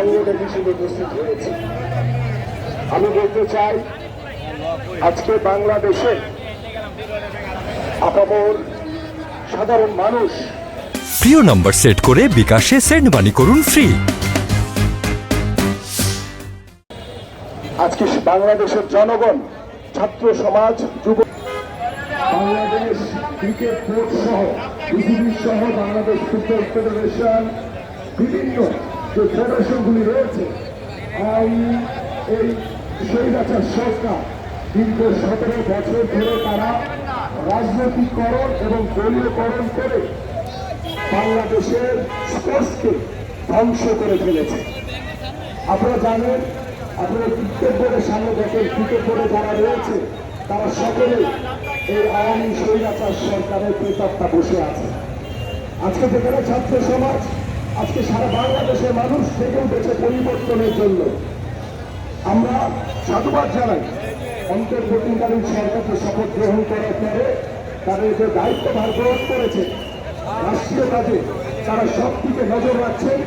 সংগঠক হিসেবে উপস্থিত হয়েছে। আমি বলতে চাই, আজকে বাংলাদেশে আপামর সাধারণ মানুষ প্রিয় নম্বর সেট করে বিকাশে সেন্ড মানি করুন ফ্রি। আজকে বাংলাদেশের জনগণ, ছাত্র সমাজ, যুব, বাংলাদেশ ক্রিকেট বোর্ড সহ বিসিবি সহ বাংলাদেশ ফুটবল ফেডারেশন, বিভিন্ন যে ফেডারেশনগুলি রয়েছে, এই স্বৈরাচার সরকার দীর্ঘ 17 বছর ধরে তারা রাজনৈতিকরণ এবং দলীয়করণ করে বাংলাদেশের স্পোর্টসকে ধ্বংস করে ফেলেছে। আপনারা জানেন, আপনারা ক্রিকেট বোর্ডের সামনে দেখেন, ক্রিকেট বোর্ডে যারা রয়েছে তারা সকলে এই আওয়ামী স্বৈরাচার সরকারের প্রেতাত্মা বসে আছে। আজকে যেখানে ছাত্র সমাজ, আজকে সারা বাংলাদেশের মানুষ থেকে উঠেছে পরিবর্তনের জন্য। আমরা সাধুবাদ জানাই অন্তর্বর্তীকালীন সরকারকে শপথ গ্রহণ করার পরে তাদের যে দায়িত্বভার গ্রহণ করেছে রাষ্ট্রীয় কাজে, তারা সব দিকে নজর রাখছেন।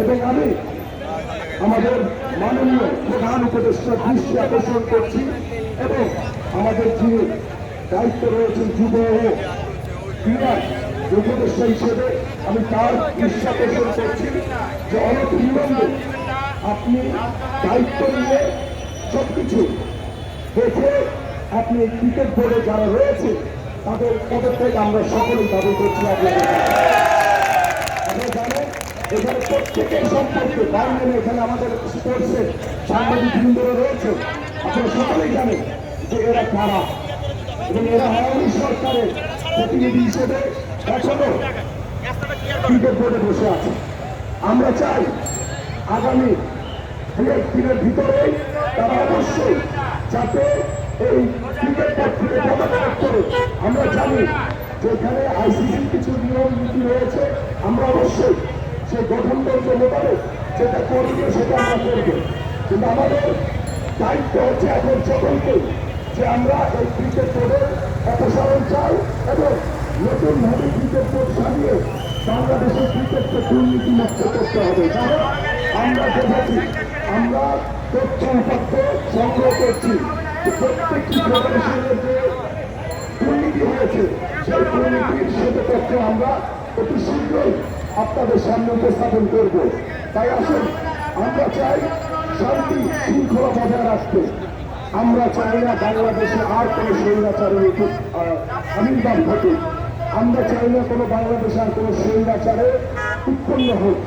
এবং আমি আমাদের মাননীয় প্রধান উপদেষ্টার দৃষ্টি আকর্ষণ করছি এবং আমাদের যিনি দায়িত্ব রয়েছেন যুব ও ক্রীড়া উপদেষ্টা হিসেবে আমি তার দৃষ্টি আকর্ষণ করছি যে অনতিবিলম্বে আপনি দায়িত্ব নিয়ে সবকিছু দেখে আপনি ক্রিকেট বোর্ডে যারা রয়েছে তাদের পদত্যাগ আমরা সকলেই দাবি করছি। আপনারা জানেন, এখানে প্রত্যেকের সম্পর্কে বাইরে এখানে আমাদের স্পোর্টসের সাংবাদিক বৃন্দরা রয়েছে, আপনারা সকলেই জানেন যে এরা কারা এবং এরা আওয়ামী সরকারের প্রতিনিধি হিসেবে এখনো ক্রিকেট বোর্ডে বসে আছে। আমরা চাই আগামী দু একদিনের ভিতরেই তারা অবশ্যই যাতে এই ক্রিকেট বোর্ড থেকে পদত্যাগ করে। আমরা জানি যে এখানে আইসিসির কিছু নিয়ম নীতি রয়েছে, আমরা অবশ্যই সেই গঠনতন্ত্র মোতাবেক যেটা করবে সেটা আমরা করবো। কিন্তু আমাদের দায়িত্ব হচ্ছে এখন সকলকে যে আমরা এই ক্রিকেট বোর্ডের অপসারণ চাই এবং নতুনভাবে ক্রিকেট বোর্ড সাজিয়ে বাংলাদেশের ক্রিকেটকে দুর্নীতি মুক্ত করতে হবে। কারণ আমরা দেখেছি, আমরা তথ্য উপাত্ত সংগ্রহ করছি যে প্রত্যেকটি ফেডারেশনের যে দুর্নীতি হয়েছে সেই দুর্নীতির সেটা তথ্য আমরা অতি শীঘ্রই আপনাদের সামনে উপস্থাপন করব। তাই আসুন, আমরা চাই শান্তি শৃঙ্খলা বজায় রাখতে। আমরা চাই না বাংলাদেশে আর কোনো স্বৈরাচারের আবির্ভাব ঘটুক। আমরা চাই না কোনো বাংলাদেশে আর কোনো স্বৈরাচারে উৎপন্ন হোক।